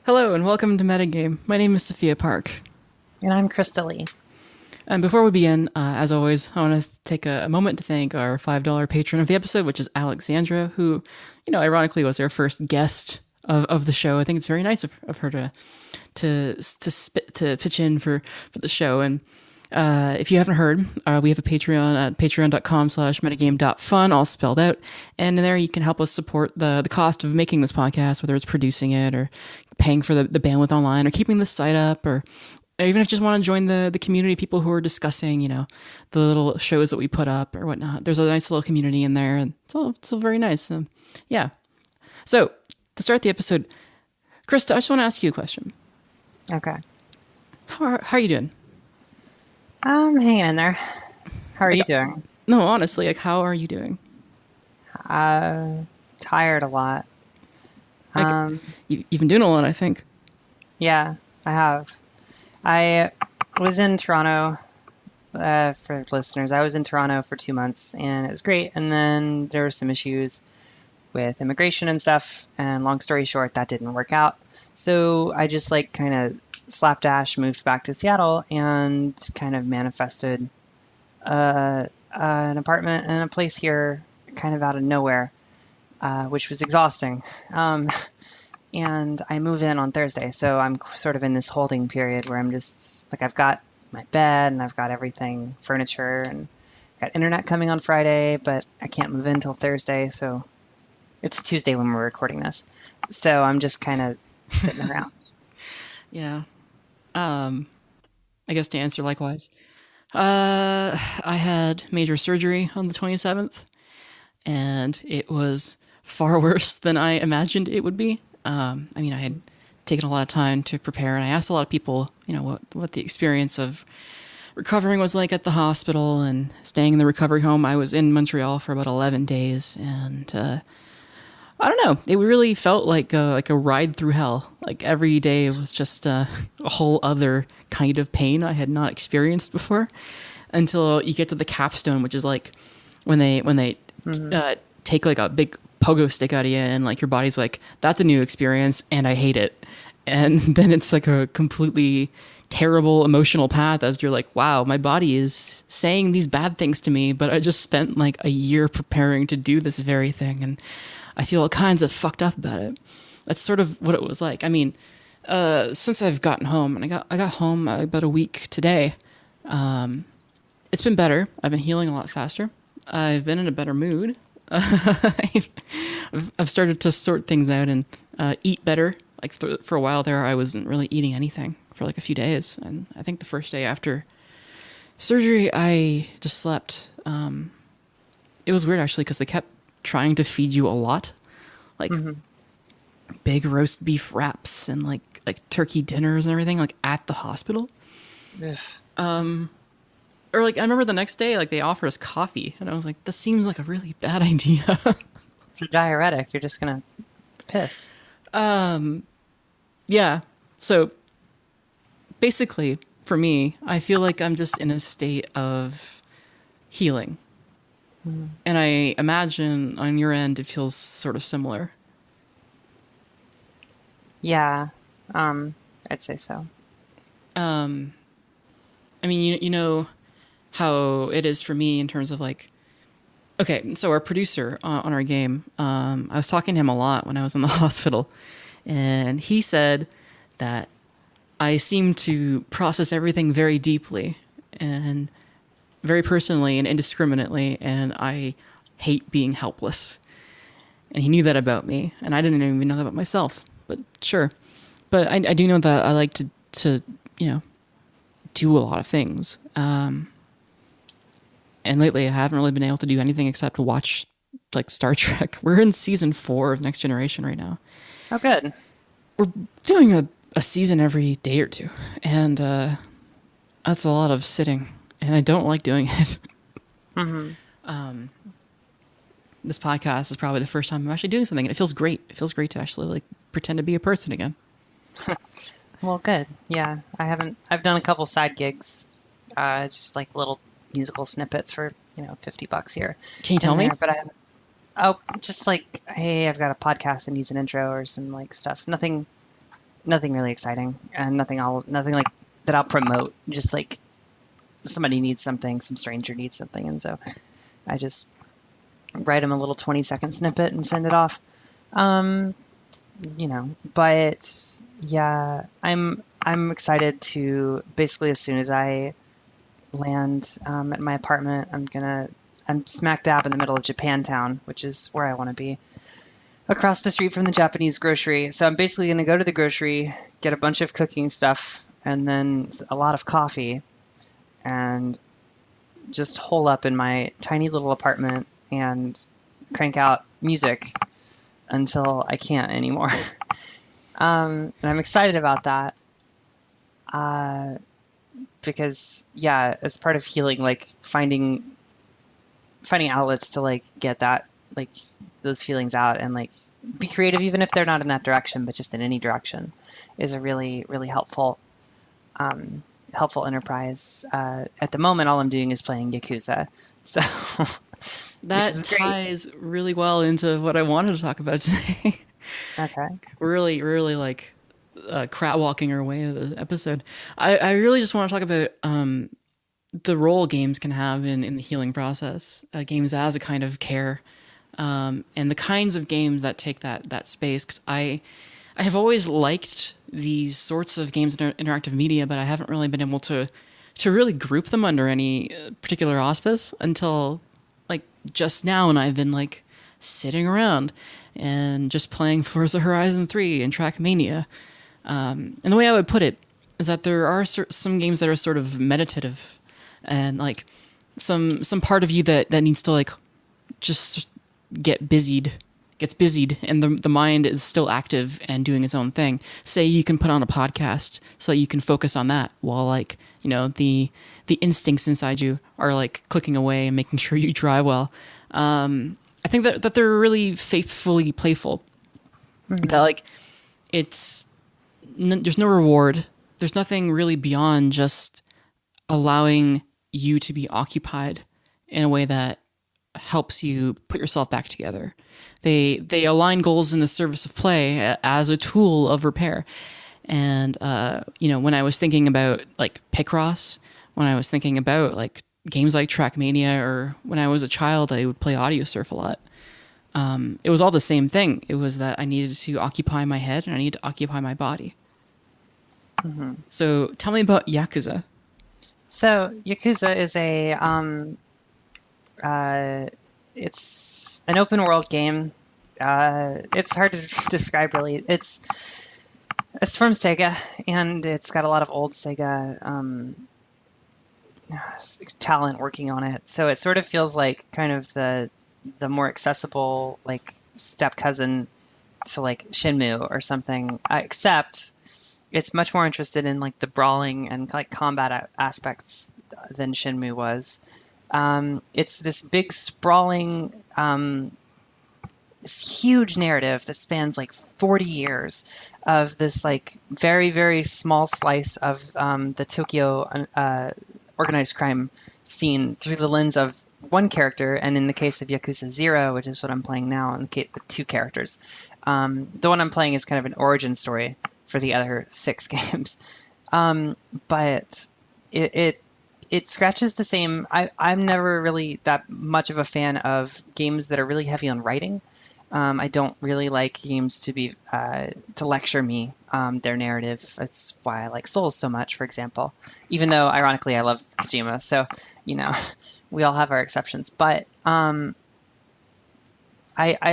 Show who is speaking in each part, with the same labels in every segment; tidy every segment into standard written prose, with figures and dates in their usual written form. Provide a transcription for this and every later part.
Speaker 1: Hello and welcome to Metagame. My name is Sophia Park.
Speaker 2: And I'm Christa Lee.
Speaker 1: And before we begin, as always, I want to take a moment to thank our $5 patron of the episode, which is Alexandra, who, ironically was our first guest of the show. I think it's very nice of her to pitch in for the show. And if you haven't heard, we have a Patreon at patreon.com/metagame.fun, all spelled out. And there you can help us support the cost of making this podcast, whether it's producing it or paying for the bandwidth online or keeping the site up, or even if you just want to join the community, people who are discussing, the little shows that we put up or whatnot. There's a nice little community in there, and it's all very nice. Yeah. So to start the episode, Christa, I just want to ask you a question.
Speaker 2: Okay.
Speaker 1: How are you doing?
Speaker 2: I'm hanging in there. How are you doing?
Speaker 1: No, honestly, how are you doing?
Speaker 2: Tired a lot.
Speaker 1: You've been doing a lot, I think.
Speaker 2: Yeah, I have. I was in Toronto, for listeners, I was in Toronto for 2 months, and it was great. And then there were some issues with immigration and stuff, and long story short, that didn't work out. So I just kind of slapdash moved back to Seattle and kind of manifested an apartment and a place here kind of out of nowhere, which was exhausting. And I move in on Thursday, so I'm sort of in this holding period where I'm just I've got my bed and I've got everything, furniture, and got internet coming on Friday, but I can't move in until Thursday, so it's Tuesday when we're recording this. So I'm just kind of sitting around.
Speaker 1: Yeah. I guess to answer likewise, I had major surgery on the 27th, and it was far worse than I imagined it would be. I had taken a lot of time to prepare, and I asked a lot of people, what the experience of recovering was like at the hospital and staying in the recovery home. I was in Montreal for about 11 days, and I don't know, it really felt like a ride through hell. Like every day was just a whole other kind of pain I had not experienced before, until you get to the capstone, which is like when they take like a big pogo stick out of you, and like your body's like, that's a new experience and I hate it. And then it's like a completely terrible emotional path as you're like, wow, my body is saying these bad things to me, but I just spent like a year preparing to do this very thing, and I feel all kinds of fucked up about it. That's sort of what it was like. Since I've gotten home, and I got home about a week today, it's been better. I've been healing a lot faster. I've been in a better mood. I've started to sort things out and eat better. Like for a while there, I wasn't really eating anything for like a few days, and I think the first day after surgery, I just slept. It was weird actually, because they kept trying to feed you a lot, like big roast beef wraps and like turkey dinners and everything, like at the hospital. Or like I remember the next day, like they offered us coffee, and I was like, "This seems like a really bad idea."
Speaker 2: It's a diuretic. You're just gonna piss.
Speaker 1: Yeah. So basically, for me, I feel like I'm just in a state of healing, and I imagine on your end it feels sort of similar.
Speaker 2: Yeah, I'd say so.
Speaker 1: You know how it is for me in terms of like, okay, so our producer on our game, I was talking to him a lot when I was in the hospital, and he said that I seem to process everything very deeply and very personally and indiscriminately, and I hate being helpless. And he knew that about me, and I didn't even know that about myself, but sure. But I do know that I like to do a lot of things. And lately I haven't really been able to do anything except watch like Star Trek. We're in season 4 of Next Generation right now.
Speaker 2: Oh, good.
Speaker 1: We're doing a season every day or two, and that's a lot of sitting, and I don't like doing it. This podcast is probably the first time I'm actually doing something, and it feels great. It feels great to actually like pretend to be a person again.
Speaker 2: Well, good. Yeah, I've done a couple side gigs, just like little musical snippets for $50 here.
Speaker 1: Can you tell me?
Speaker 2: But just like, hey, I've got a podcast that needs an intro or some like stuff. Nothing nothing really exciting, and nothing like that I'll promote. Just like somebody needs something, some stranger needs something, and so I just write them a little 20-second snippet and send it off. Um, but yeah, I'm excited to basically as soon as I land at my apartment, I'm smack dab in the middle of Japantown, which is where I want to be, across the street from the Japanese grocery. So I'm basically going to go to the grocery, get a bunch of cooking stuff, and then a lot of coffee, and just hole up in my tiny little apartment and crank out music until I can't anymore. And I'm excited about that because, yeah, as part of healing, like finding outlets to like get that, like those feelings out and like be creative, even if they're not in that direction, but just in any direction, is a really, really helpful enterprise. At the moment, all I'm doing is playing Yakuza, so which
Speaker 1: That
Speaker 2: is great.
Speaker 1: ties really well into what I wanted to talk about today.
Speaker 2: Okay.
Speaker 1: We're really like crap walking our way into the episode. I really just want to talk about the role games can have in the healing process. Games as a kind of care, and the kinds of games that take that space. Because I have always liked these sorts of games in interactive media, but I haven't really been able to really group them under any particular auspice until like just now, and I've been like sitting around and just playing Forza Horizon 3 and Trackmania. And the way I would put it is that there are some games that are sort of meditative, and like some part of you that needs to like just gets busied, and the mind is still active and doing its own thing. Say you can put on a podcast so that you can focus on that while like, the instincts inside you are like clicking away and making sure you drive well. I think that they're really faithfully playful. That like there's no reward. There's nothing really beyond just allowing you to be occupied in a way that helps you put yourself back together. They align goals in the service of play as a tool of repair. And when I was thinking about like Picross, when I was thinking about like games like Trackmania, or when I was a child, I would play Audio Surf a lot. It was all the same thing. It was that I needed to occupy my head and I needed to occupy my body. So tell me about Yakuza.
Speaker 2: So Yakuza is it's an open world game. It's hard to describe really. It's from Sega, and it's got a lot of old Sega talent working on it. So it sort of feels like kind of the more accessible like step cousin to like Shenmue or something, except it's much more interested in like the brawling and like combat aspects than Shenmue was. It's this big sprawling, this huge narrative that spans like 40 years of this like very, very small slice of the Tokyo organized crime scene through the lens of one character, and in the case of Yakuza 0, which is what I'm playing now, in the case the two characters. The one I'm playing is kind of an origin story for the other 6 games. But it scratches the same. I'm never really that much of a fan of games that are really heavy on writing. I don't really like games to be to lecture me their narrative. That's why I like Souls so much, for example. Even though, ironically, I love Kojima, so we all have our exceptions. But I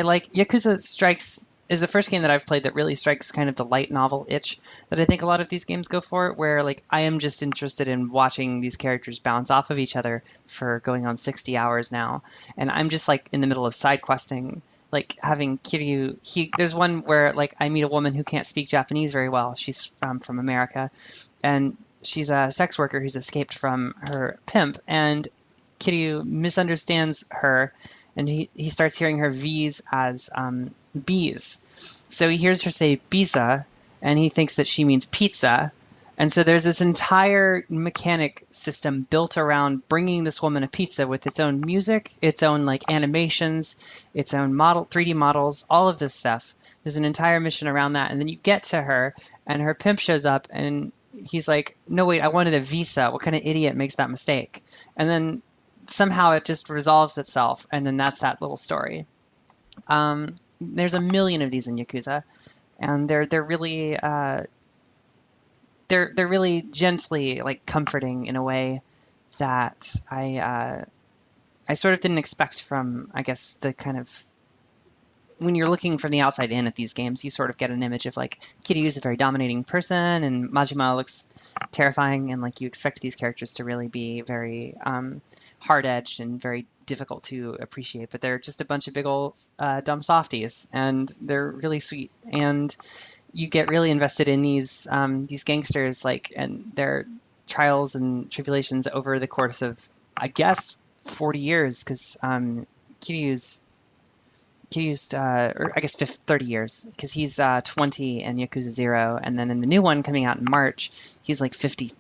Speaker 2: like Yakuza is the first game that I've played that really strikes kind of the light novel itch that I think a lot of these games go for, where like I am just interested in watching these characters bounce off of each other for going on 60 hours now, and I'm just like in the middle of side questing, like having Kiryu. There's one where like I meet a woman who can't speak Japanese very well. She's from America, and she's a sex worker who's escaped from her pimp, and Kiryu misunderstands her, and he starts hearing her V's as bees. So he hears her say pizza, and he thinks that she means pizza. And so there's this entire mechanic system built around bringing this woman a pizza with its own music, its own like animations, its own 3D models, all of this stuff. There's an entire mission around that. And then you get to her, and her pimp shows up, and he's like, no, wait, I wanted a visa. What kind of idiot makes that mistake? And then somehow it just resolves itself, and then that's that little story. There's a million of these in Yakuza, and they're really they're really gently like comforting in a way that I sort of didn't expect from, I guess, the kind of when you're looking from the outside in at these games, you sort of get an image of like Kiryu is a very dominating person, and Majima looks terrifying, and like you expect these characters to really be very hard-edged and very difficult to appreciate, but they're just a bunch of big old dumb softies, and they're really sweet, and you get really invested in these gangsters, like, and their trials and tribulations over the course of, I guess, 40 years, because Kiryu's or I guess 30 years, because he's 20 in Yakuza 0, and then in the new one coming out in March, he's like 50,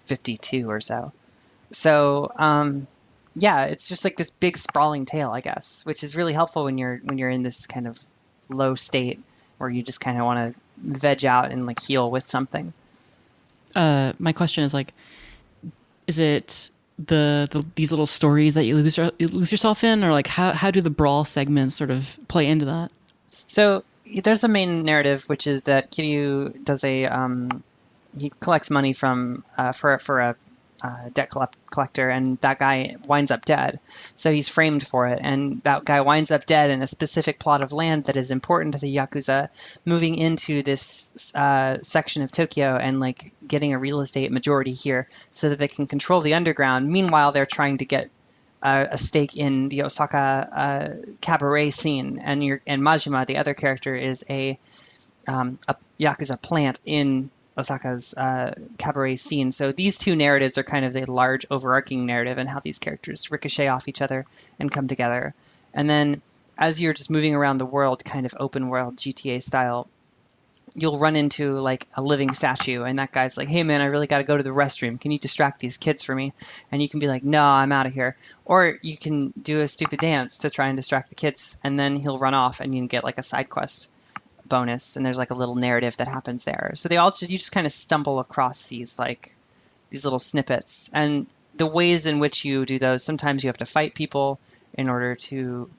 Speaker 2: 52 or so. So, yeah, it's just like this big sprawling tale, I guess, which is really helpful when you're in this kind of low state where you just kind of want to veg out and like heal with something.
Speaker 1: My question is like, is it these little stories that you lose yourself in, or like how do the brawl segments sort of play into that?
Speaker 2: So there's a main narrative, which is that Kiryu does he collects money from for a debt collector, and that guy winds up dead. So he's framed for it, and that guy winds up dead in a specific plot of land that is important to the Yakuza, moving into this section of Tokyo and like getting a real estate majority here so that they can control the underground. Meanwhile, they're trying to get a stake in the Osaka cabaret scene, and Majima, the other character, is a Yakuza plant in Osaka's cabaret scene. So these two narratives are kind of the large overarching narrative, and how these characters ricochet off each other and come together. And then as you're just moving around the world, kind of open world GTA style, you'll run into like a living statue, and that guy's like, hey man, I really got to go to the restroom. Can you distract these kids for me? And you can be like, no, I'm out of here. Or you can do a stupid dance to try and distract the kids, and then he'll run off and you can get like a side quest bonus, and there's like a little narrative that happens there. So you just kind of stumble across these little snippets, and the ways in which you do those, sometimes you have to fight people in order to,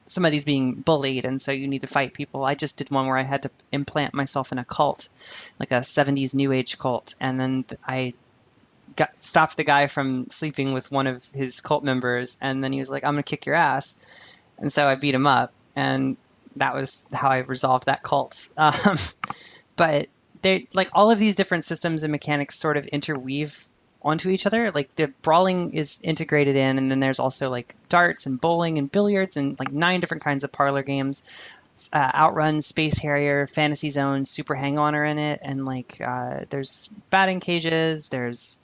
Speaker 2: somebody's being bullied, and so you need to fight people. I just did one where I had to implant myself in a cult, like a 70s new age cult, and then I stopped the guy from sleeping with one of his cult members, and then he was like, I'm gonna kick your ass, and so I beat him up, and that was how I resolved that cult. But they like all of these different systems and mechanics sort of interweave onto each other. Like the brawling is integrated in, and then there's also like darts and bowling and billiards and like 9 different kinds of parlor games. Outrun, Space Harrier, Fantasy Zone, Super Hang-On are in it, and like there's batting cages. There's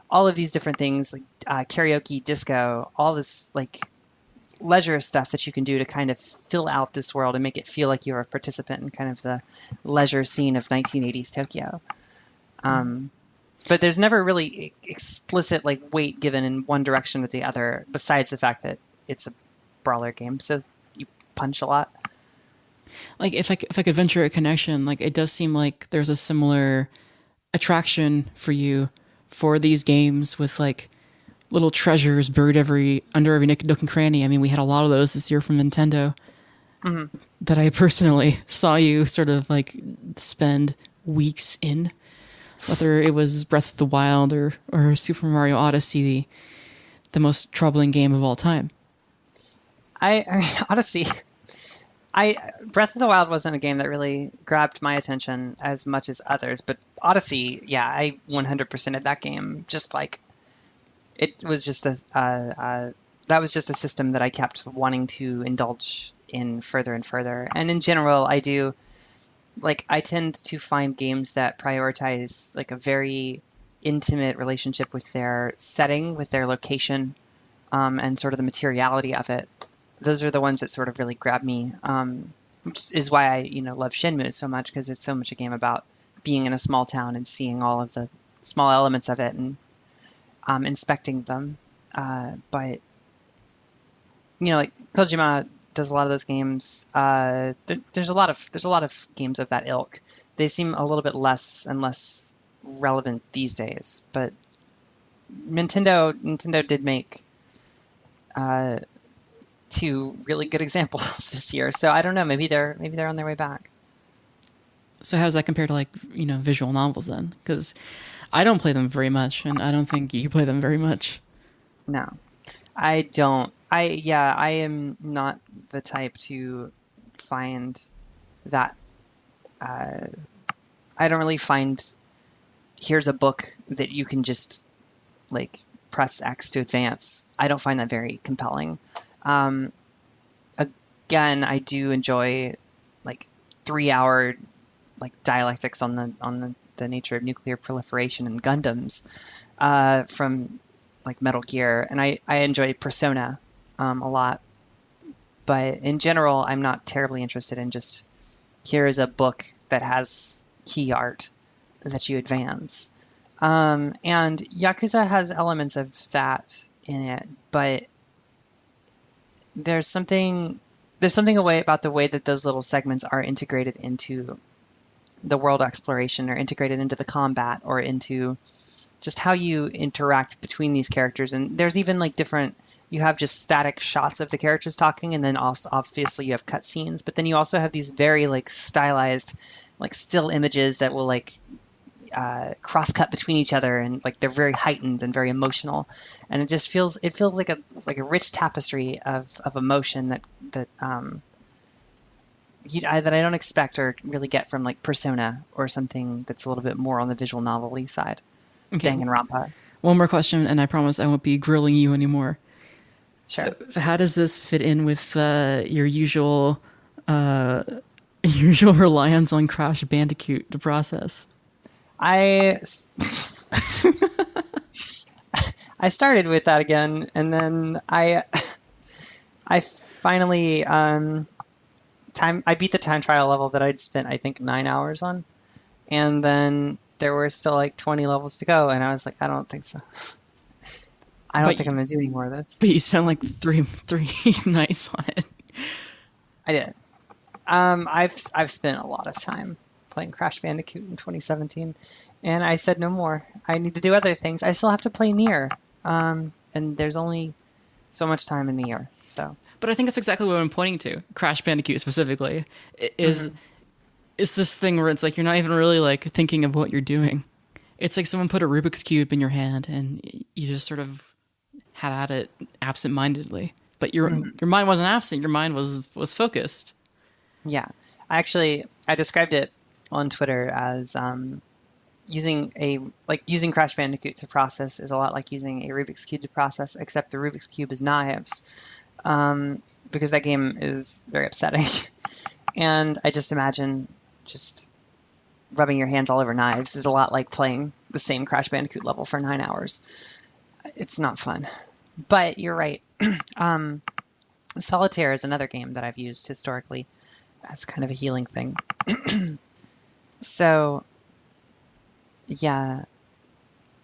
Speaker 2: all of these different things like karaoke, disco, all this like leisure stuff that you can do to kind of fill out this world and make it feel like you're a participant in kind of the leisure scene of 1980s Tokyo. But there's never really explicit like weight given in one direction or the other, besides the fact that it's a brawler game, so you punch a lot.
Speaker 1: Like if I could venture a connection, like it does seem like there's a similar attraction for you for these games with like little treasures buried under every nook and cranny. I mean, we had a lot of those this year from Nintendo that I personally saw you sort of like spend weeks in, whether it was Breath of the Wild or Super Mario Odyssey, the most troubling game of all time.
Speaker 2: Odyssey, Breath of the Wild wasn't a game that really grabbed my attention as much as others, but Odyssey, yeah, I 100%ed that game. Just like it was just that was just a system that I kept wanting to indulge in further and further. And in general, I tend to find games that prioritize like a very intimate relationship with their setting, with their location, and sort of the materiality of it. Those are the ones that sort of really grab me, which is why I love Shenmue so much, because it's so much a game about being in a small town and seeing all of the small elements of it and inspecting them. But like Kojima does a lot of those games. There's a lot of games of that ilk they seem a little bit less and less relevant these days. But Nintendo did make uh, two really good examples this year. So I don't know. Maybe they're on their way back.
Speaker 1: So how does that compare to like visual novels then? Because I don't play them very much, and I don't think you play them very much.
Speaker 2: No, I don't. I am not the type to find that. Uh, I don't really find here's a book that you can just like press X to advance. I don't find that very compelling. Um, Again, I do enjoy like 3 hour like dialectics on the nature of nuclear proliferation and Gundams from like Metal Gear, and I enjoy Persona a lot. But in general, I'm not terribly interested in just here is a book that has key art that you advance. And Yakuza has elements of that in it, but there's something away about the way that those little segments are integrated into the world exploration or integrated into the combat or into just how you interact between these characters. And there's even like different, you have just static shots of the characters talking, and then also obviously you have cutscenes, but then you also have these very like stylized like still images that will like cross cut between each other, and like they're very heightened and very emotional, and it feels like a rich tapestry of emotion that I don't expect or really get from like Persona or something that's a little bit more on the visual novel-y side.
Speaker 1: Okay,
Speaker 2: Danganronpa.
Speaker 1: one more question, and I promise I won't be grilling you anymore.
Speaker 2: Sure.
Speaker 1: So how does this fit in with your usual usual reliance on Crash Bandicoot to process?
Speaker 2: I I started with that again, and then I finally I beat the time trial level that I'd spent I think 9 hours on, and then there were still like 20 levels to go, and I was like, I don't think so. I don't
Speaker 1: But
Speaker 2: think I'm gonna do any more of this.
Speaker 1: but you spent like three nights on it.
Speaker 2: I did. I've spent a lot of time playing Crash Bandicoot in 2017, and I said no more. I need to do other things. I still have to play Nier, and there's only so much time in the year. So,
Speaker 1: But I think that's exactly what I'm pointing to. Crash Bandicoot specifically is this thing where it's like you're not even really like thinking of what you're doing. It's like someone put a Rubik's cube in your hand and you just sort of had at it absent-mindedly. But your mind wasn't absent. Your mind was focused.
Speaker 2: yeah, I described it on Twitter as using Crash Bandicoot to process is a lot like using a Rubik's cube to process, except the Rubik's cube is knives, because that game is very upsetting. And I just imagine just rubbing your hands all over knives is a lot like playing the same Crash Bandicoot level for 9 hours. It's not fun. But you're right. Solitaire is another game that I've used historically as kind of a healing thing. So yeah,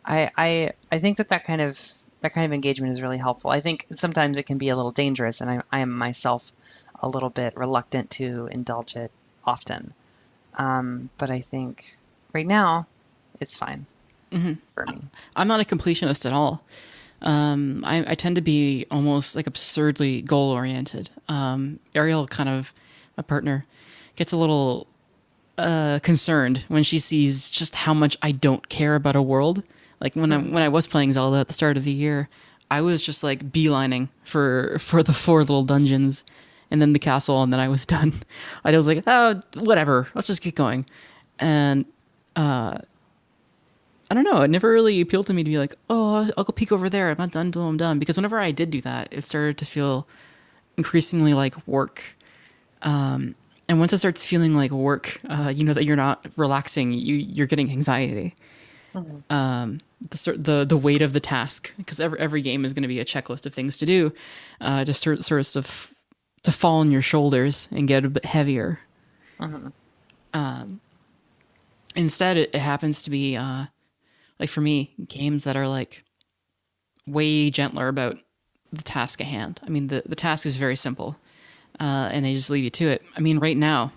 Speaker 2: I think that kind of engagement is really helpful. I think sometimes it can be a little dangerous, and I am myself a little bit reluctant to indulge it often. But I think right now it's fine for me.
Speaker 1: I'm not a completionist at all. I tend to be almost like absurdly goal oriented. Ariel, kind of my partner, gets a little concerned when she sees just how much I don't care about a world. Like when I was playing Zelda at the start of the year, I was just like beelining for the 4 little dungeons and then the castle, and then I was done. I was like, oh, whatever, let's just get going. And I don't know, it never really appealed to me to be like, oh, I'll go peek over there. I'm not done till I'm done. Because whenever I did do that, it started to feel increasingly like work. And once it starts feeling like work, that you're not relaxing, you're getting anxiety. The weight of the task, because every game is going to be a checklist of things to do, just sort of to fall on your shoulders and get a bit heavier. Instead, it happens to be like for me, games that are like way gentler about the task at hand. I mean, the task is very simple, and they just leave you to it. I mean, right now,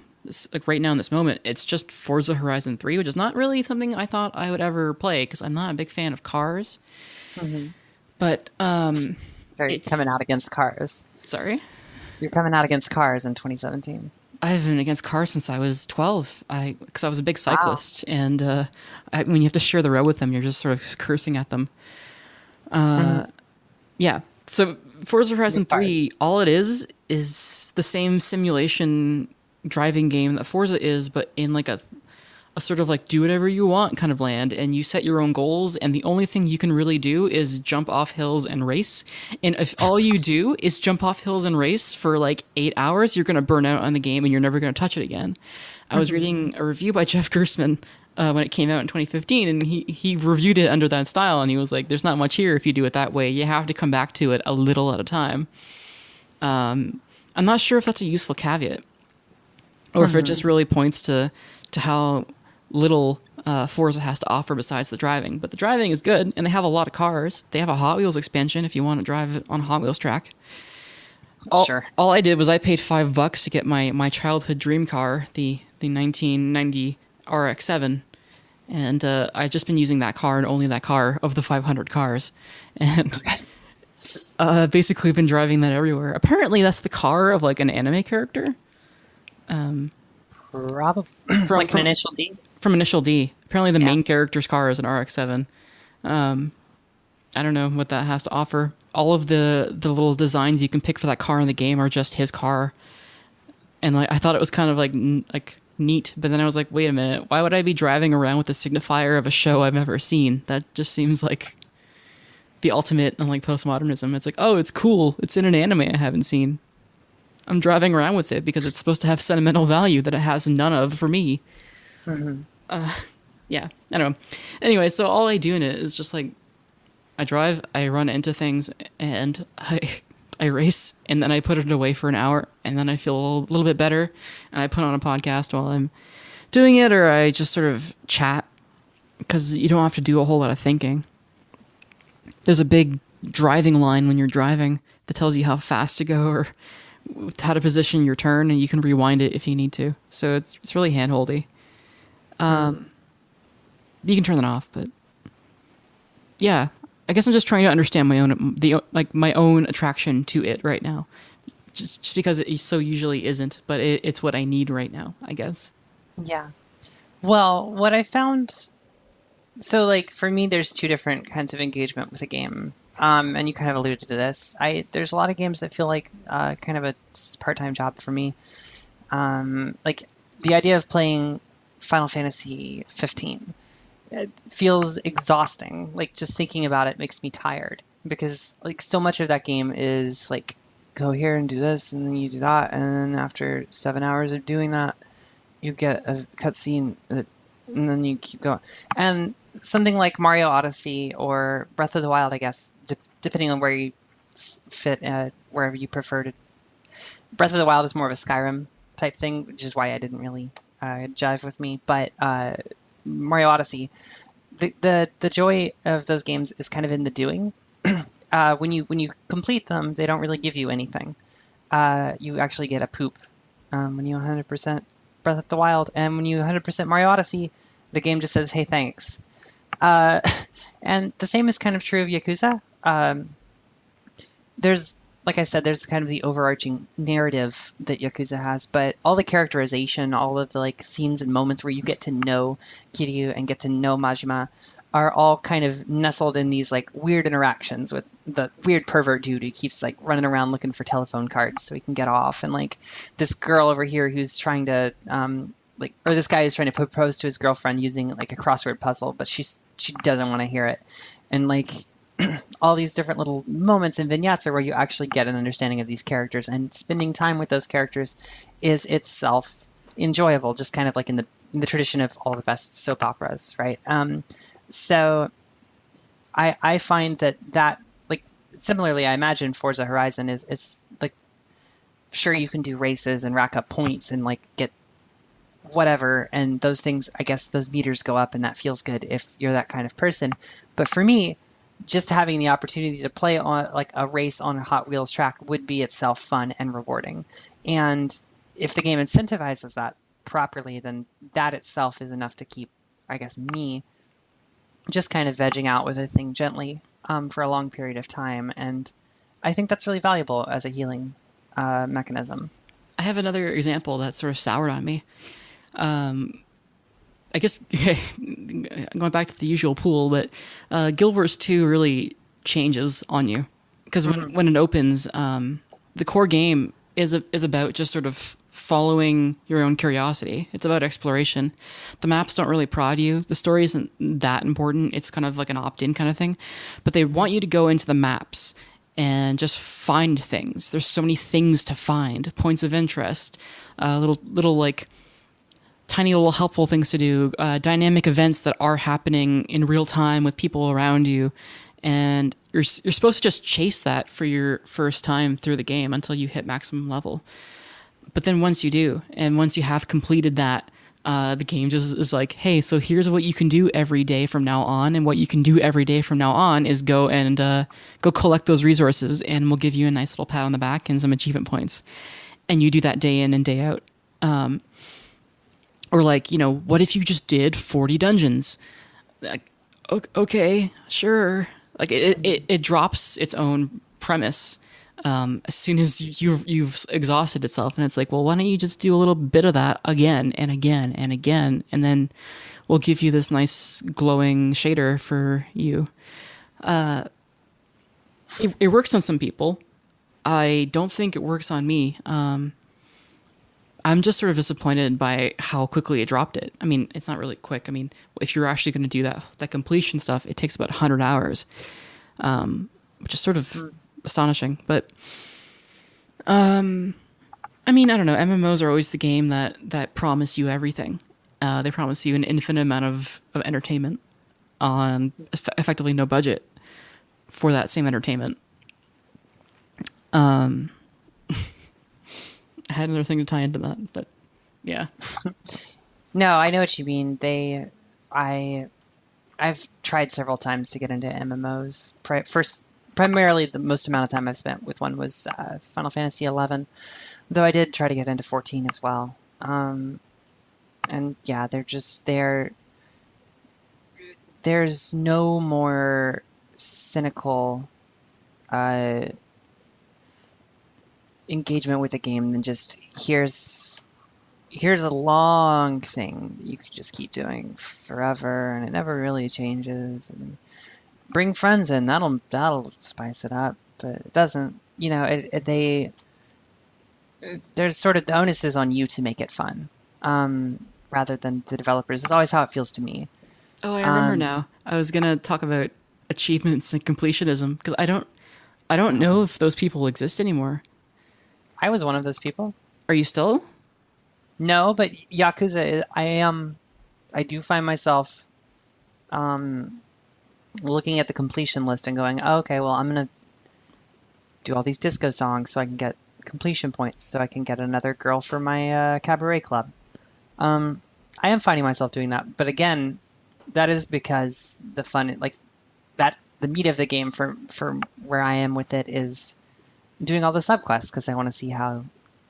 Speaker 1: like right now in this moment, it's just Forza Horizon 3, which is not really something I thought I would ever play because I'm not a big fan of cars.
Speaker 2: Hmm.
Speaker 1: But
Speaker 2: Are you
Speaker 1: it's
Speaker 2: coming out against cars?
Speaker 1: sorry.
Speaker 2: You're coming out against cars in 2017.
Speaker 1: I've been against cars since I was 12. Because I was a big
Speaker 2: Wow.
Speaker 1: cyclist, and when you have to share the road with them, you're just sort of cursing at them.
Speaker 2: Hmm.
Speaker 1: Yeah. So Forza
Speaker 2: New
Speaker 1: Horizon
Speaker 2: cars.
Speaker 1: 3, all it is the same simulation driving game that Forza is, but in like a sort of like do whatever you want kind of land, and you set your own goals, and the only thing you can really do is jump off hills and race. And if all you do is jump off hills and race for like 8 hours, you're going to burn out on the game and you're never going to touch it again. I was
Speaker 2: Hmm.
Speaker 1: reading a review by Jeff Gersman when it came out in 2015, and he reviewed it under that style, and he was like, "There's not much here if you do it that way. You have to come back to it a little at a time." I'm not sure if that's a useful caveat, or if it
Speaker 2: Hmm.
Speaker 1: just really points to how little Forza has to offer besides the driving. But the driving is good, and they have a lot of cars. They have a Hot Wheels expansion if you want to drive on a Hot Wheels track.
Speaker 2: Sure.
Speaker 1: All I did was I paid $5 to get my childhood dream car, the 1990 RX-7, and I've just been using that car and only that car of the 500 cars, and basically been driving that everywhere. Apparently, that's the car of like an anime character
Speaker 2: Probably
Speaker 1: from
Speaker 2: like an
Speaker 1: from
Speaker 2: initial D.
Speaker 1: from Initial D. Apparently, the
Speaker 2: Yeah.
Speaker 1: main character's car is an RX-7. I don't know what that has to offer. All of the little designs you can pick for that car in the game are just his car, and like I thought it was kind of like like neat, but then I was like, wait a minute, why would I be driving around with a signifier of a show I've never seen? That just seems like the ultimate in like postmodernism. It's like, oh, it's cool. It's in an anime I haven't seen. I'm driving around with it because it's supposed to have sentimental value that it has none of for me.
Speaker 2: Hmm.
Speaker 1: Yeah, I don't know. Anyway, so all I do in it is just like I drive, I run into things, and I race, and then I put it away for an hour, and then I feel a little bit better, and I put on a podcast while I'm doing it, or I just sort of chat because you don't have to do a whole lot of thinking. There's a big driving line when you're driving that tells you how fast to go or how to position your turn, and you can rewind it if you need to. So it's really handholdy. You can turn that off, but yeah, I guess I'm just trying to understand my own attraction to it right now. Just because it so usually isn't, but it's what I need right now, I guess.
Speaker 2: Yeah. Well, what I found, so like for me, there's two different kinds of engagement with a game. And you kind of alluded to this. There's a lot of games that feel like kind of a part-time job for me. Like the idea of playing Final Fantasy 15, it feels exhausting. Like just thinking about it makes me tired because like so much of that game is like go here and do this and then you do that and then after 7 hours of doing that you get a cutscene and then you keep going. And something like Mario Odyssey or Breath of the Wild, I guess, depending on where you fit, wherever you prefer to. Breath of the Wild is more of a Skyrim type thing, which is why I didn't really jive with me. But Mario Odyssey, the joy of those games is kind of in the doing. When you complete them, they don't really give you anything. You actually get a poop when you 100% Breath of the Wild, and when you 100% Mario Odyssey, the game just says, "Hey, thanks." Uh, and the same is kind of true of Yakuza. There's, like I said, there's kind of the overarching narrative that Yakuza has, but all the characterization, all of the like scenes and moments where you get to know Kiryu and get to know Majima are all kind of nestled in these like weird interactions with the weird pervert dude who keeps like running around looking for telephone cards so he can get off, and like this girl over here who's trying to like, or this guy who's trying to propose to his girlfriend using like a crossword puzzle, but she doesn't want to hear it, and like all these different little moments and vignettes are where you actually get an understanding of these characters, and spending time with those characters is itself enjoyable, just kind of like in the tradition of all the best soap operas, right? So I find that like similarly, I imagine Forza Horizon is it's like sure you can do races and rack up points and like get whatever, and those things, I guess those meters go up and that feels good if you're that kind of person. But for me, just having the opportunity to play on like a race on a Hot Wheels track would be itself fun and rewarding. And if the game incentivizes that, properly, then that itself is enough to keep, I guess, me just kind of vegging out with a thing gently for a long period of time. And I think that's really valuable as a healing mechanism.
Speaker 1: I have another example that sort of soured on me. I guess going back to the usual pool, but Guild Wars 2 really changes on you because when it opens, the core game is about just sort of following your own curiosity. It's about exploration. The maps don't really prod you. The story isn't that important. It's kind of like an opt-in kind of thing, but they want you to go into the maps and just find things. There's so many things to find, points of interest, little like tiny little helpful things to do, dynamic events that are happening in real time with people around you. And you're supposed to just chase that for your first time through the game until you hit maximum level. But then once you do, and once you have completed that, the game just is like, hey, so here's what you can do every day from now on. And what you can do every day from now on is go collect those resources, and we'll give you a nice little pat on the back and some achievement points. And you do that day in and day out. Or like, what if you just did 40 dungeons? Like, okay, sure. Like it drops its own premise as soon as you've exhausted itself, and it's like, well, why don't you just do a little bit of that again and again and again, and then we'll give you this nice glowing shader for you. It works on some people. I don't think it works on me. I'm just sort of disappointed by how quickly it dropped it. I mean, it's not really quick. I mean, if you're actually going to do that completion stuff, it takes about 100 hours, which is sort of astonishing. But, I mean, I don't know. MMOs are always the game that promise you everything. They promise you an infinite amount of entertainment on effectively no budget for that same entertainment. I had another thing to tie into that, but yeah.
Speaker 2: No, I know what you mean. I've tried several times to get into MMOs. Primarily, the most amount of time I've spent with one was Final Fantasy 11, though I did try to get into 14 as well. And yeah, there's no more cynical engagement with a game than just here's a long thing you could just keep doing forever, and it never really changes. And bring friends in, that'll spice it up, but it doesn't. There's sort of the onus is on you to make it fun, rather than the developers. It's always how it feels to me.
Speaker 1: Oh, I remember now. I was gonna talk about achievements and completionism because I don't know if those people exist anymore.
Speaker 2: I was one of those people.
Speaker 1: Are you still?
Speaker 2: No, but Yakuza, I do find myself looking at the completion list and going, oh, okay, well, I'm going to do all these disco songs so I can get completion points, so I can get another girl for my cabaret club. I am finding myself doing that. But again, that is because the fun, like that, the meat of the game for where I am with it is doing all the subquests, because I want to see how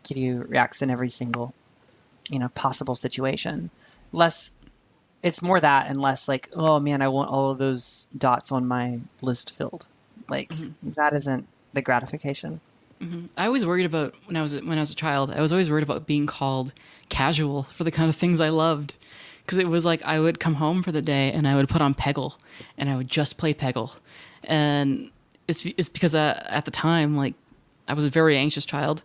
Speaker 2: Kiryu reacts in every single, possible situation. It's more that and less like, oh man, I want all of those dots on my list filled. Like that isn't the gratification.
Speaker 1: Mm-hmm. I was worried about when I was a child. I was always worried about being called casual for the kind of things I loved, because it was like I would come home for the day and I would put on Peggle and I would just play Peggle, and it's because at the time, like, I was a very anxious child,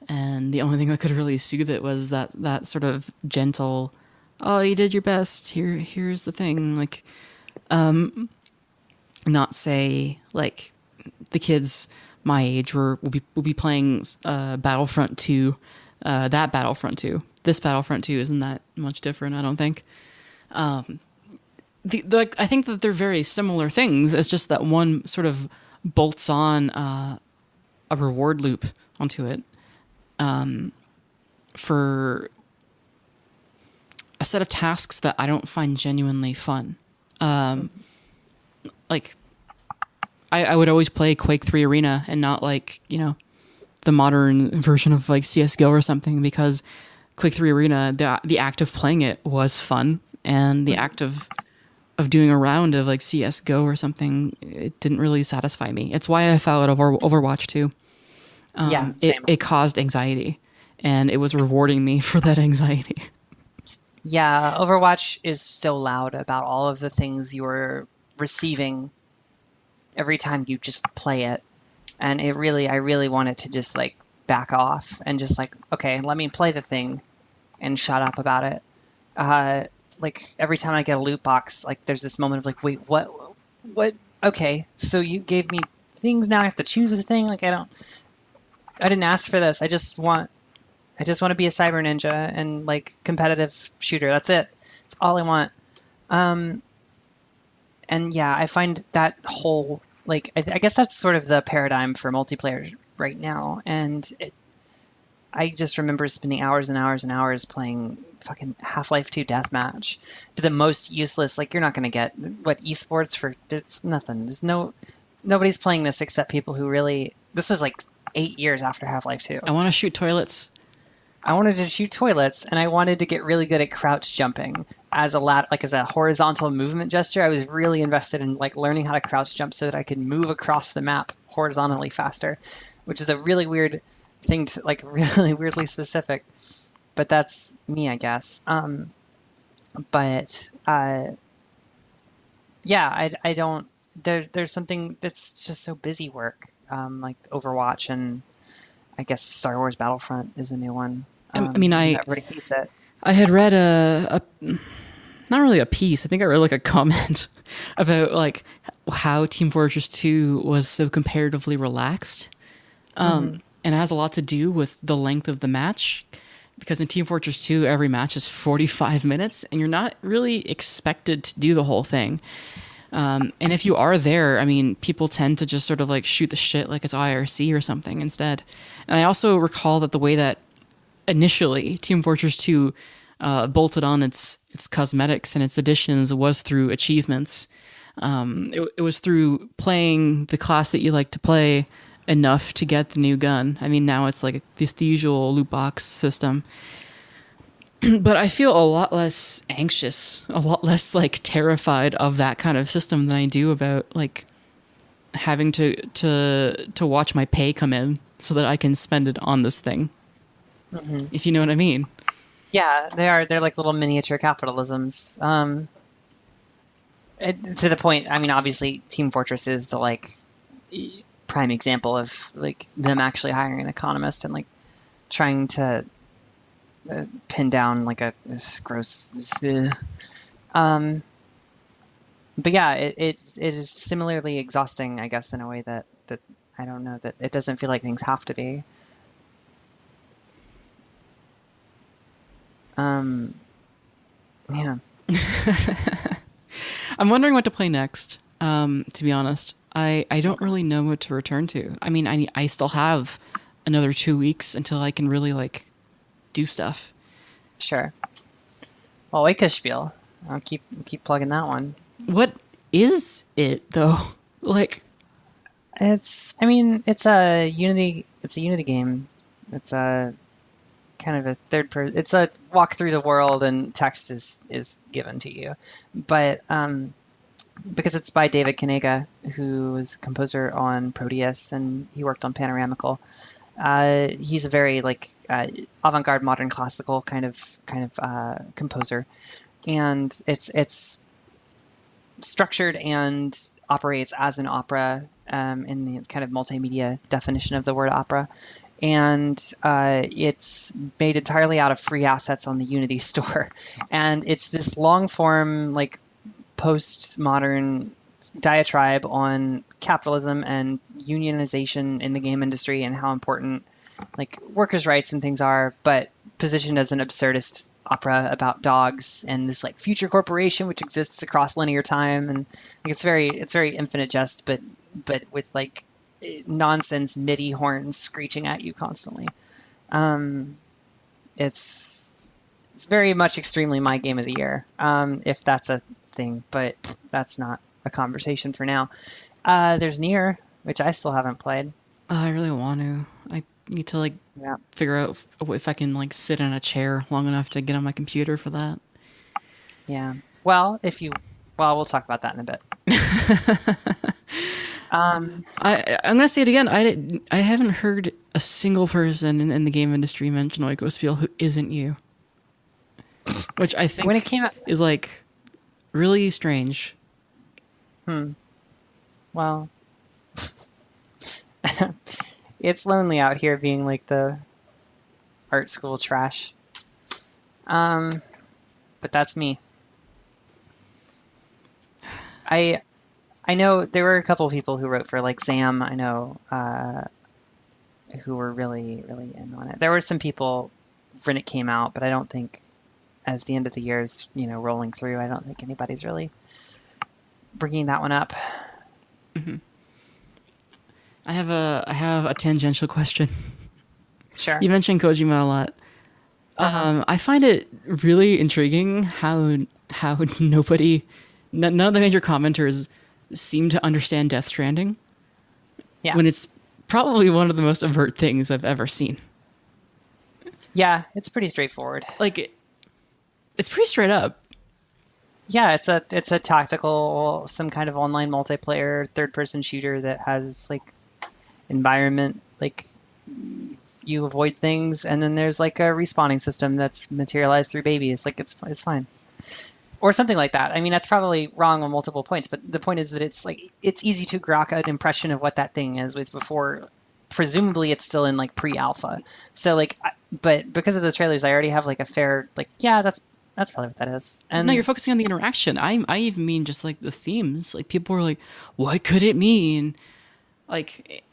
Speaker 1: and the only thing that could really soothe it was that sort of gentle, oh, you did your best. Here's the thing. Like, not say like the kids my age will be playing Battlefront 2, that Battlefront 2. This Battlefront 2 isn't that much different, I don't think. I think that they're very similar things. It's just that one sort of bolts on a reward loop onto it for a set of tasks that I don't find genuinely fun. Like, I would always play Quake 3 Arena and not like, the modern version of like CSGO or something, because Quake 3 Arena, the act of playing it was fun, and the act of doing a round of like CS:GO or something, it didn't really satisfy me. It's why I fell out of Overwatch 2.
Speaker 2: Yeah,
Speaker 1: It
Speaker 2: same.
Speaker 1: it caused anxiety, and it was rewarding me for that anxiety.
Speaker 2: Yeah, Overwatch is so loud about all of the things you're receiving every time you just play it. And I really wanted to just like back off and just like, okay, let me play the thing and shut up about it. Uh, like every time I get a loot box, like there's this moment of like, wait, what? Okay, so you gave me things now. I have to choose a thing. Like I didn't ask for this. I just want to be a cyber ninja and like competitive shooter. That's it. That's all I want. Um, and yeah, I find that whole like I guess that's sort of the paradigm for multiplayer right now. And I just remember spending hours and hours and hours playing fucking Half-Life 2 Deathmatch to the most useless. Like you're not going to get what esports for. There's nothing. Nobody's playing this except people who really. This was like 8 years after Half-Life 2.
Speaker 1: I want to shoot toilets.
Speaker 2: I wanted to shoot toilets, and I wanted to get really good at crouch jumping as as a horizontal movement gesture. I was really invested in like learning how to crouch jump so that I could move across the map horizontally faster, which is a really weird thing to like really weirdly specific. But that's me, I guess. But yeah, I don't. There's something that's just so busy work, like Overwatch and I guess Star Wars Battlefront is a new one.
Speaker 1: I mean,
Speaker 2: And everybody hates it.
Speaker 1: I had read a not really a piece. I think I read like a comment about like how Team Fortress 2 was so comparatively relaxed.
Speaker 2: Hmm.
Speaker 1: And it has a lot to do with the length of the match. Because in Team Fortress 2, every match is 45 minutes, and you're not really expected to do the whole thing. And if you are there, I mean, people tend to just sort of like shoot the shit like it's IRC or something instead. And I also recall that the way that initially Team Fortress 2 bolted on its cosmetics and its additions was through achievements. It was through playing the class that you like to play enough to get the new gun. I mean, now it's like the usual loot box system. But I feel a lot less anxious, a lot less like terrified of that kind of system than I do about like having to watch my pay come in so that I can spend it on this thing.
Speaker 2: Hmm.
Speaker 1: If you know what I mean.
Speaker 2: Yeah, they are. They're like little miniature capitalisms. To the point. I mean, obviously, Team Fortress is the like prime example of like them actually hiring an economist and like trying to pin down like a gross. Um, but yeah, it is similarly exhausting, I guess, in a way that I don't know that it doesn't feel like things have to be. Um, yeah.
Speaker 1: I'm wondering what to play next. To be honest, I don't really know what to return to. I mean, I still have another 2 weeks until I can really like do stuff.
Speaker 2: Sure. Well, Spiel. I'll keep plugging that one.
Speaker 1: What is it though? Like,
Speaker 2: I mean, it's a Unity game. It's a kind of a it's a walk through the world and text is given to you. But because it's by David Kanega, who was a composer on Proteus and he worked on Panoramical. He's a very like avant-garde modern classical kind of composer, and it's structured and operates as an opera in the kind of multimedia definition of the word opera. And it's made entirely out of free assets on the Unity store. And it's this long form, like postmodern diatribe on capitalism and unionization in the game industry and how important like workers' rights and things are, but positioned as an absurdist opera about dogs and this like future corporation which exists across linear time. And like, it's very infinite jest, but with like nonsense MIDI horns screeching at you constantly. It's very much extremely my game of the year, if that's a thing, but that's not a conversation for now. There's Nier, which I still haven't played.
Speaker 1: I really want to. Need to like
Speaker 2: Yeah.
Speaker 1: figure out if I can like sit in a chair long enough to get on my computer for that.
Speaker 2: Yeah. Well, we'll talk about that in a bit. Um,
Speaker 1: I'm gonna say it again. I haven't heard a single person in the game industry mention Oikospiel who isn't you, which I
Speaker 2: when it
Speaker 1: think
Speaker 2: came out,
Speaker 1: is like really strange.
Speaker 2: well, it's lonely out here being like the art school trash. But that's me. I know there were a couple of people who wrote for like Zam. I know who were really really in on it. There were some people when it came out, but I don't think as the end of the year is rolling through, I don't think anybody's really bringing that one up.
Speaker 1: I have a tangential question.
Speaker 2: Sure.
Speaker 1: You mentioned Kojima a lot. I find it really intriguing how nobody, none of the major commenters seem to understand Death Stranding
Speaker 2: Yeah.
Speaker 1: when it's probably one of the most overt things I've ever seen.
Speaker 2: Yeah, it's pretty straightforward.
Speaker 1: Like, it's pretty straight up.
Speaker 2: Yeah, it's a tactical, some kind of online multiplayer third-person shooter that has like environment, like you avoid things, and then there's like a respawning system that's materialized through babies. Like it's fine, or something like that. I mean, that's probably wrong on multiple points, but the point is that it's easy to grok an impression of what that thing is with before. Presumably, it's still in like pre-alpha. So like, but because of the trailers, I already have like a fair like, yeah, that's probably what that is. And
Speaker 1: No, you're focusing on the interaction. I even mean just like the themes. Like people were like, what could it mean? Like,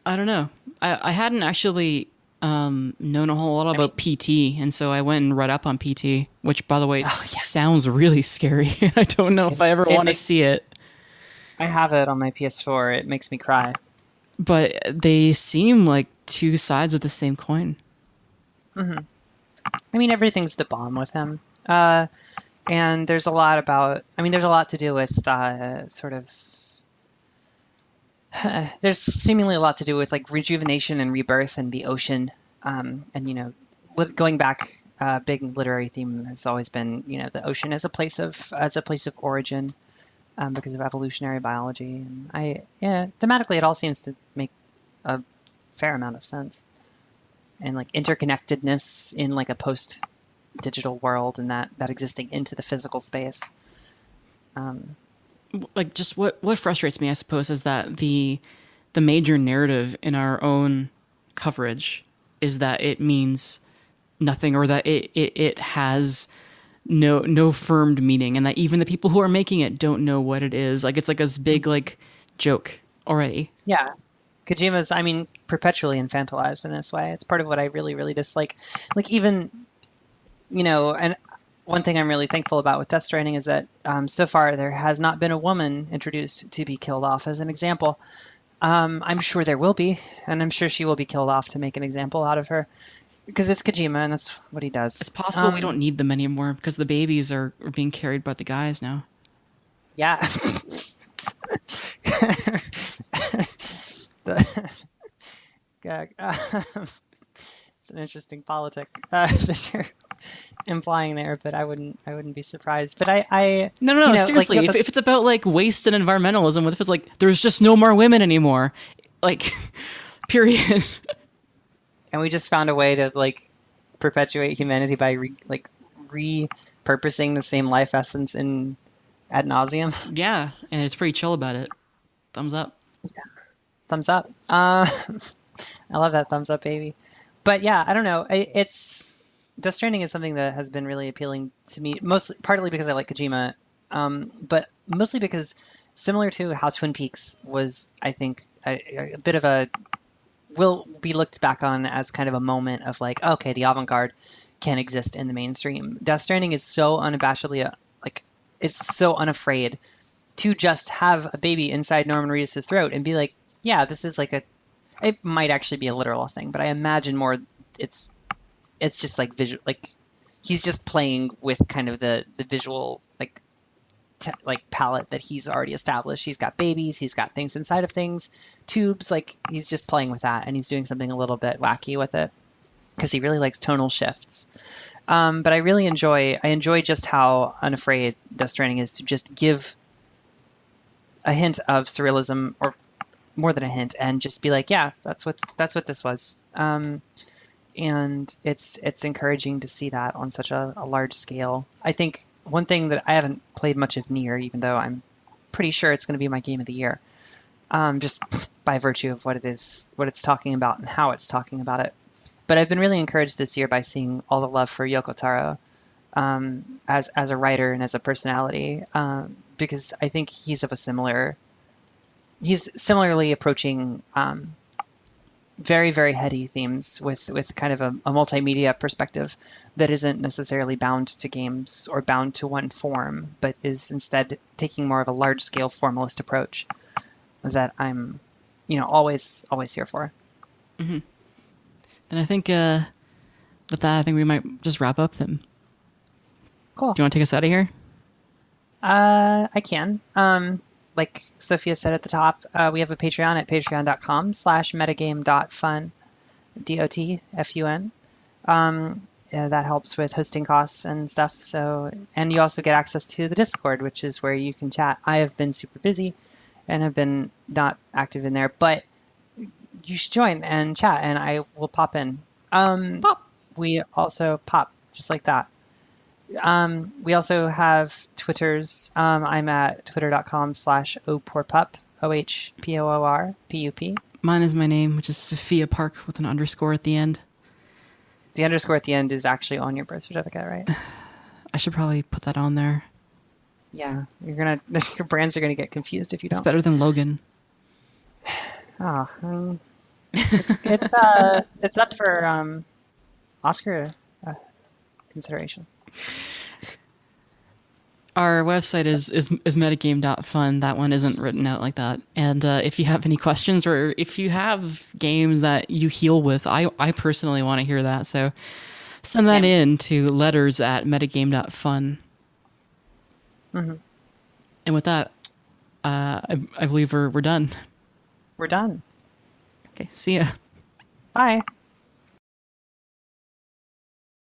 Speaker 1: I don't know. I hadn't actually known a whole lot about PT, and so I went and read up on PT, which, by the way, sounds really scary. I don't know if I ever want to see it.
Speaker 2: I have it on my PS4. It makes me cry.
Speaker 1: But they seem like two sides of the same coin.
Speaker 2: I mean, everything's the bomb with him. And there's a lot about, I mean, there's a lot to do with sort of, there's seemingly a lot to do with like rejuvenation and rebirth and the ocean. And, going back, big literary theme has always been, the ocean as a place of origin. Because of evolutionary biology, and thematically it all seems to make a fair amount of sense, and like interconnectedness in like a post-digital world, and that existing into the physical space.
Speaker 1: Like just what frustrates me, I suppose, is that the major narrative in our own coverage is that it means nothing, or that it has no firmed meaning, and that even the people who are making it don't know what it is. Like it's like this big like joke already.
Speaker 2: Yeah, Kojima's, I mean, perpetually infantilized in this way. It's part of what I really really dislike. Like even and one thing I'm really thankful about with Death Stranding is that so far there has not been a woman introduced to be killed off as an example. I'm sure there will be, and I'm sure she will be killed off to make an example out of her. Because it's Kojima, and that's what he does.
Speaker 1: It's possible we don't need them anymore because the babies are being carried by the guys now.
Speaker 2: Yeah. It's an interesting politic that you're implying there, but I wouldn't be surprised. But I
Speaker 1: no, seriously. Like, if it's about like waste and environmentalism, what if it's like there's just no more women anymore? Like, period.
Speaker 2: And we just found a way to like perpetuate humanity by repurposing the same life essence in ad nauseum.
Speaker 1: Yeah, and it's pretty chill about it. Thumbs up.
Speaker 2: Yeah. Thumbs up. I love that thumbs up, baby. But yeah, I don't know. It's Death Stranding is something that has been really appealing to me, partly because I like Kojima, but mostly because similar to how Twin Peaks was, I think, a bit of a will be looked back on as kind of a moment of like, okay, the avant-garde can exist in the mainstream. Death Stranding is so unabashedly it's so unafraid to just have a baby inside Norman Reedus' throat and be like, yeah, this is like it might actually be a literal thing, but I imagine more it's just like visual, like he's just playing with kind of the visual like like palette that he's already established. He's got babies, he's got things inside of things, tubes, like he's just playing with that, and he's doing something a little bit wacky with it because he really likes tonal shifts. But I enjoy just how unafraid Death Stranding is to just give a hint of surrealism, or more than a hint, and just be like, yeah, that's what this was. And it's encouraging to see that on such a large scale. I think one thing that I haven't played much of Nier, even though I'm pretty sure it's going to be my game of the year, just by virtue of what it's talking about and how it's talking about it. But I've been really encouraged this year by seeing all the love for Yoko Taro as a writer and as a personality, because I think he's similarly approaching very, very heady themes with kind of a multimedia perspective that isn't necessarily bound to games or bound to one form, but is instead taking more of a large scale formalist approach that I'm, always here for.
Speaker 1: Mm-hmm. And I think with that, I think we might just wrap up then.
Speaker 2: Cool.
Speaker 1: Do you want to take us out of here?
Speaker 2: I can. Like Sophia said at the top, we have a Patreon at patreon.com/metagame.fun, DOTFUN. Yeah, that helps with hosting costs and stuff. So, and you also get access to the Discord, which is where you can chat. I have been super busy and have been not active in there, but you should join and chat, and I will pop in.
Speaker 1: Pop.
Speaker 2: We also pop just like that. We also have Twitters. I'm at twitter.com/ohpoorpup, OHPOORPUP.
Speaker 1: Mine is my name, which is Sophia Park with an underscore at the end.
Speaker 2: The underscore at the end is actually on your birth certificate, right?
Speaker 1: I should probably put that on there.
Speaker 2: Yeah, your brands are gonna get confused if you don't.
Speaker 1: It's better than Logan.
Speaker 2: Oh, it's up for Oscar consideration.
Speaker 1: Our website is metagame.fun. That one isn't written out like that. And if you have any questions, or if you have games that you heal with, I personally want to hear that. So send that in to letters@metagame.fun.
Speaker 2: Mm-hmm.
Speaker 1: And with that, I believe we're done.
Speaker 2: We're done.
Speaker 1: Okay, see ya.
Speaker 2: Bye.